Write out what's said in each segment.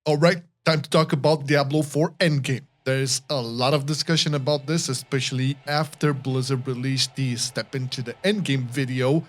Alright, time to talk about Diablo 4 Endgame. There's a lot of discussion about this, especially after Blizzard released the Step into the Endgame video,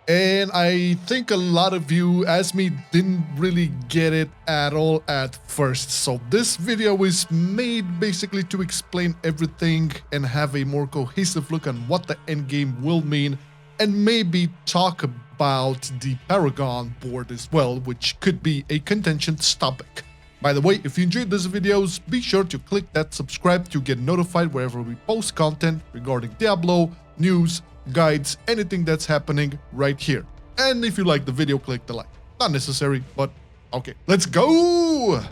and I think a lot of you, as me, didn't really get it at all at first. So this video is made basically to explain everything and have a more cohesive look on what the Endgame will mean, and maybe talk about the Paragon Board as well, which could be a contentious topic. By the way, if you enjoyed these videos, be sure to click that subscribe to get notified wherever we post content regarding Diablo, news, guides, anything that's happening right here. And if you like the video, click the like. Not necessary, but okay, let's go!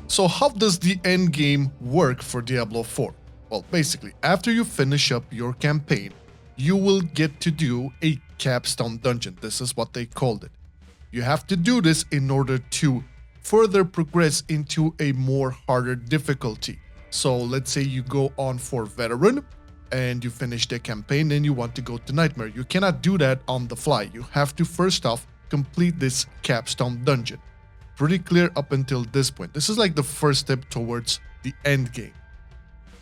So how does the endgame work for Diablo 4? Well, basically, after you finish up your campaign, you will get to do a Capstone Dungeon. This is what they called it. You have to do this in order to further progress into a more harder difficulty. So let's say you go on for Veteran and you finish the campaign and you want to go to Nightmare. You cannot do that on the fly. You have to first off complete this Capstone Dungeon. Pretty clear up until this point. This is like the first step towards the end game.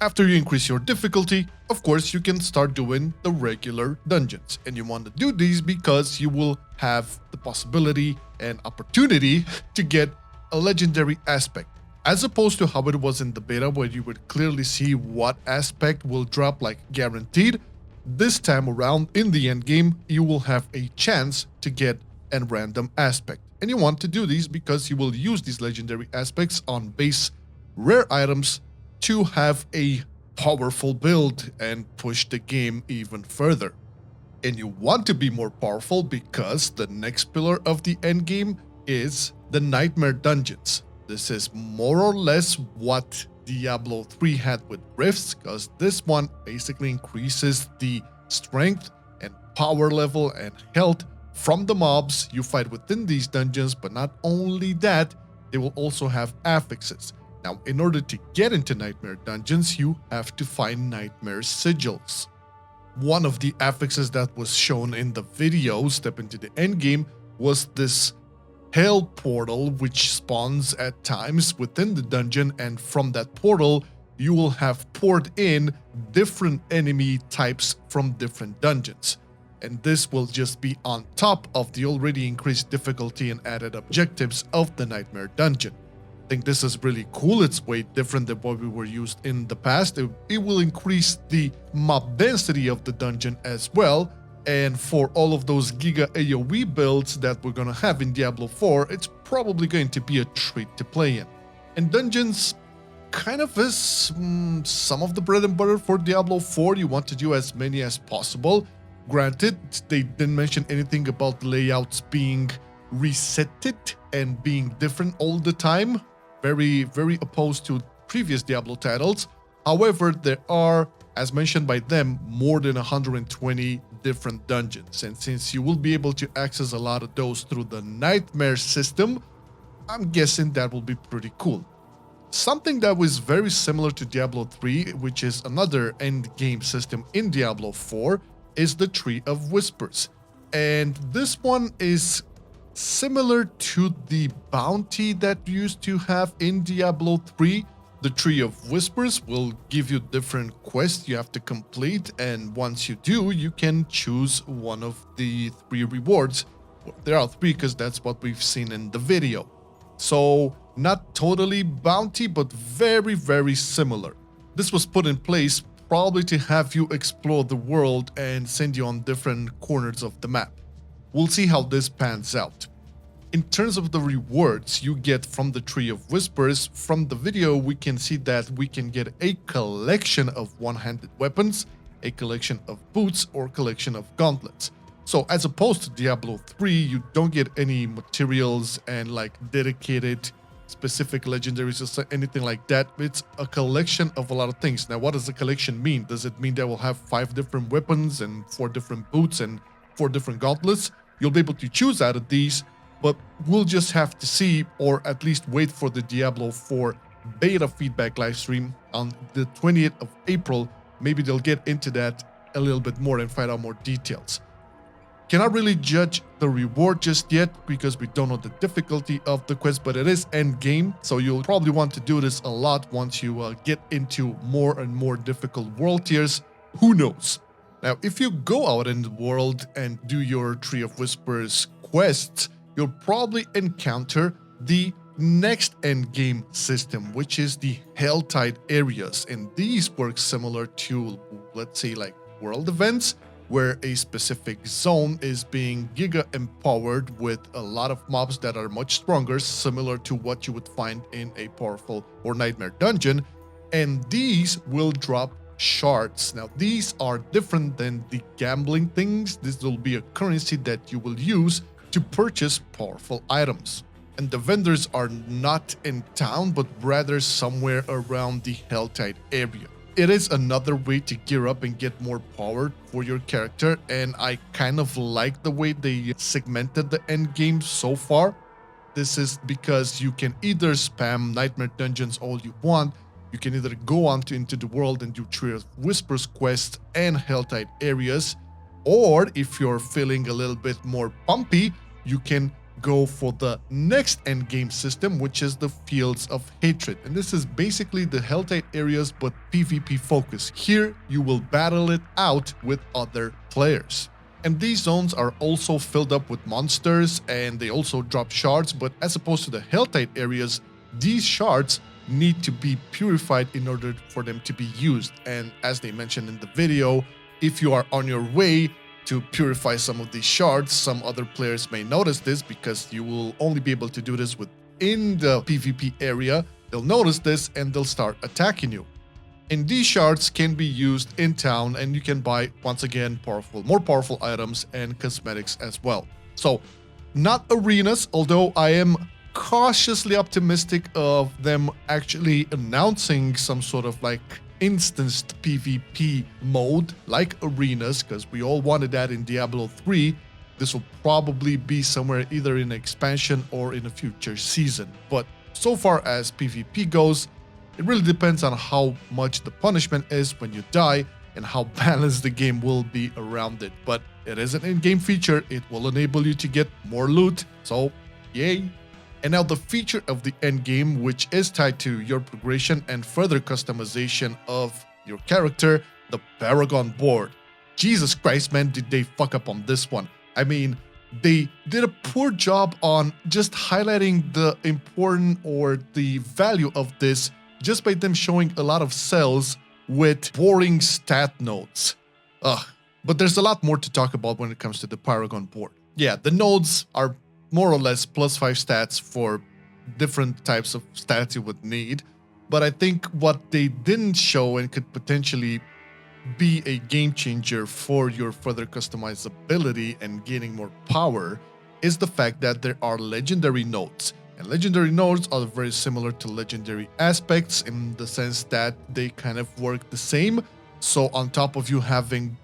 After you increase your difficulty, of course, you can start doing the regular dungeons. And you want to do these because you will have the possibility and opportunity to get a legendary aspect. As opposed to how it was in the beta, where you would clearly see what aspect will drop like guaranteed, this time around in the end game, you will have a chance to get a random aspect. And you want to do these because you will use these legendary aspects on base rare items to have a powerful build and push the game even further. And you want to be more powerful because the next pillar of the endgame is the Nightmare Dungeons. This is more or less what Diablo 3 had with Rifts, because this one basically increases the strength and power level and health from the mobs you fight within these dungeons, but not only that, they will also have affixes. Now, in order to get into Nightmare Dungeons, you have to find Nightmare Sigils. One of the affixes that was shown in the video, Step into the Endgame, was this Hell portal, which spawns at times within the dungeon, and from that portal, you will have poured in different enemy types from different dungeons. And this will just be on top of the already increased difficulty and added objectives of the Nightmare Dungeon. I think this is really cool. It's way different than what we were used in the past. It will increase the mob density of the dungeon as well. And for all of those Giga AoE builds that we're gonna have in Diablo 4, it's probably going to be a treat to play in. And dungeons kind of is some of the bread and butter for Diablo 4. You want to do as many as possible. Granted, they didn't mention anything about layouts being resetted and being different all the time. Very opposed to previous Diablo titles. However, there are, as mentioned by them, more than 120 different dungeons. And since you will be able to access a lot of those through the Nightmare system, I'm guessing that will be pretty cool. Something that was very similar to Diablo 3, which is another end game system in Diablo 4, is the Tree of Whispers. And this one is similar to the bounty that you used to have in Diablo 3. The Tree of Whispers will give you different quests you have to complete, and once you do, you can choose one of the 3 rewards. Well, there are 3 because that's what we've seen in the video. So not totally bounty, but very similar. This was put in place probably to have you explore the world and send you on different corners of the map. We'll see how this pans out. In terms of the rewards you get from the Tree of Whispers, from the video we can see that we can get a collection of one-handed weapons, a collection of boots, or collection of gauntlets. So as opposed to Diablo 3, you don't get any materials and like dedicated specific legendaries or anything like that. It's a collection of a lot of things. Now, what does the collection mean? Does it mean that we'll have 5 different weapons and 4 different boots and 4 different gauntlets? You'll be able to choose out of these, but we'll just have to see, or at least wait for the Diablo 4 beta feedback livestream on the 20th of April. Maybe they'll get into that a little bit more and find out more details. Cannot really judge the reward just yet because we don't know the difficulty of the quest, but it is endgame, so you'll probably want to do this a lot once you get into more and more difficult world tiers. Who knows? Now, if you go out in the world and do your Tree of Whispers quests, you'll probably encounter the next endgame system, which is the Helltide Areas, and these work similar to, let's say, like world events, where a specific zone is being giga empowered with a lot of mobs that are much stronger, similar to what you would find in a powerful or nightmare dungeon, and these will drop shards. Now, these are different than the gambling things. This will be a currency that you will use to purchase powerful items. And the vendors are not in town, but rather somewhere around the Helltide area. It is another way to gear up and get more power for your character, and I kind of like the way they segmented the end game so far. This is because you can either spam Nightmare Dungeons all you want, you can either go on into the world and do Tree of Whispers quest and Helltide Areas, or if you're feeling a little bit more pumpy, you can go for the next endgame system, which is the Fields of Hatred. And this is basically the Helltide Areas, but PvP focus. Here, you will battle it out with other players. And these zones are also filled up with monsters, and they also drop shards, but as opposed to the Helltide Areas, these shards need to be purified in order for them to be used. And as they mentioned in the video, if you are on your way to purify some of these shards, some other players may notice this because you will only be able to do this within the PvP area. They'll notice this and they'll start attacking you. And these shards can be used in town, and you can buy, once again, more powerful items and cosmetics as well. So, not arenas, although I am cautiously optimistic of them actually announcing some sort of like instanced PvP mode like arenas, because we all wanted that in Diablo 3. This will probably be somewhere either in expansion or in a future season. But so far as PvP goes, it really depends on how much the punishment is when you die and how balanced the game will be around it. But it is an in-game feature. It will enable you to get more loot, so yay. And now the feature of the endgame, which is tied to your progression and further customization of your character, the Paragon Board. Jesus Christ, man, did they fuck up on this one. I mean, they did a poor job on just highlighting the important or the value of this just by them showing a lot of cells with boring stat nodes. But there's a lot more to talk about when it comes to the Paragon Board. Yeah, the nodes are more or less +5 stats for different types of stats you would need. But I think what they didn't show and could potentially be a game changer for your further customizability and gaining more power is the fact that there are legendary nodes. And legendary nodes are very similar to legendary aspects in the sense that they kind of work the same. So on top of you having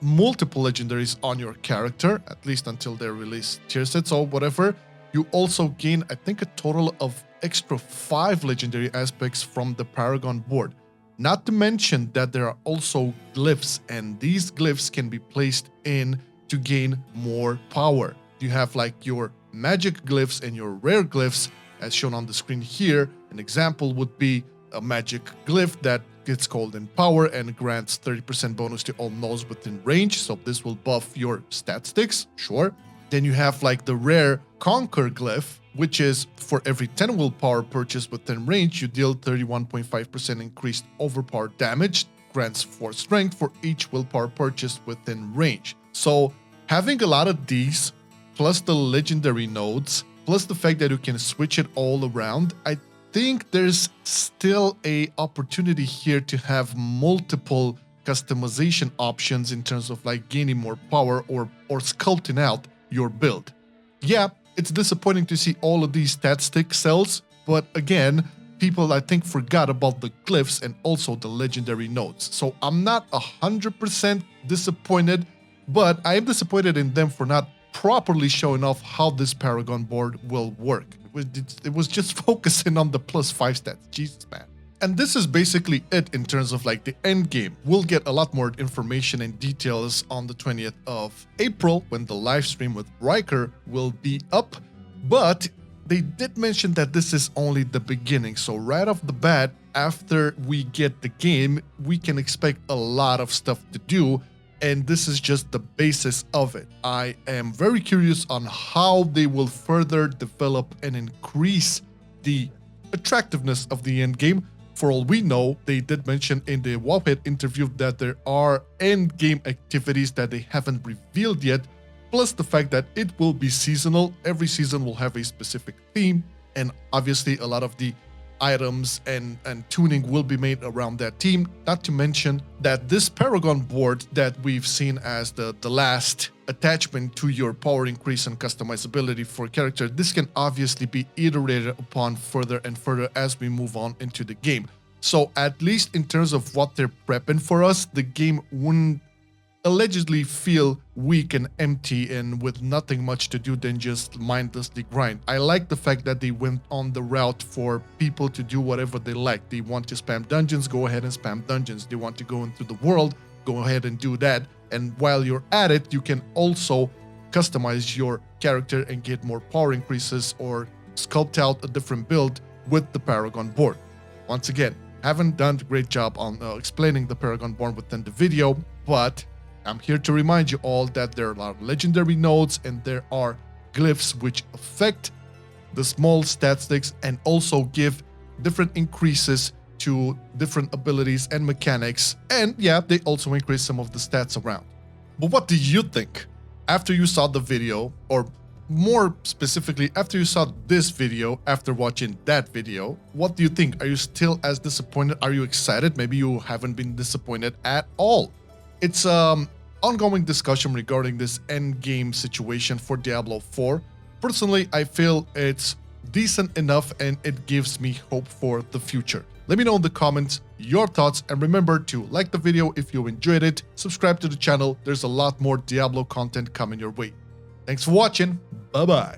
multiple legendaries on your character, at least until they release tier sets or whatever, you also gain, I think, a total of extra 5 legendary aspects from the Paragon Board. Not to mention that there are also glyphs, and these glyphs can be placed in to gain more power. You have like your magic glyphs and your rare glyphs, as shown on the screen here. An example would be a magic glyph that gets called in power and grants 30% bonus to all nodes within range, so this will buff your stat sticks, sure. Then you have like the rare Conquer glyph, which is for every 10 willpower purchased within range, you deal 31.5% increased overpower damage, grants 4 strength for each willpower purchased within range. So having a lot of these, plus the legendary nodes, plus the fact that you can switch it all around, I think there's still a opportunity here to have multiple customization options in terms of like gaining more power or sculpting out your build. Yeah, it's disappointing to see all of these stat stick cells, but again, people I think forgot about the glyphs and also the legendary nodes. So I'm not 100% disappointed, but I am disappointed in them for not properly showing off how this Paragon Board will work. It was just focusing on the +5 stats. Jesus, man. And this is basically it in terms of like the end game. We'll get a lot more information and details on the 20th of April when the live stream with Riker will be up. But they did mention that this is only the beginning. So right off the bat, after we get the game, we can expect a lot of stuff to do. And this is just the basis of it. I am very curious on how they will further develop and increase the attractiveness of the end game. For all we know, they did mention in the Wowhead interview that there are end-game activities that they haven't revealed yet, plus the fact that it will be seasonal. Every season will have a specific theme, and obviously a lot of the items and tuning will be made around that theme. Not to mention that this Paragon board that we've seen as the last attachment to your power increase and customizability for character, this can obviously be iterated upon further and further as we move on into the game. So at least in terms of what they're prepping for us, the game wouldn't allegedly feel weak and empty and with nothing much to do than just mindlessly grind. I like the fact that they went on the route for people to do whatever they like. They want to spam dungeons, go ahead and spam dungeons. They want to go into the world, go ahead and do that. And while you're at it, you can also customize your character and get more power increases or sculpt out a different build with the Paragon board. Once again, haven't done a great job on explaining the Paragon board within the video, but I'm here to remind you all that there are legendary nodes and there are glyphs which affect the small statistics and also give different increases to different abilities and mechanics. And yeah, they also increase some of the stats around. But what do you think? After you saw the video, or more specifically, after you saw this video, after watching that video, what do you think? Are you still as disappointed? Are you excited? Maybe you haven't been disappointed at all. It's ongoing discussion regarding this end game situation for Diablo 4. Personally, I feel it's decent enough and it gives me hope for the future. Let me know in the comments your thoughts, and remember to like the video if you enjoyed it, subscribe to the channel, there's a lot more Diablo content coming your way. Thanks for watching, bye bye.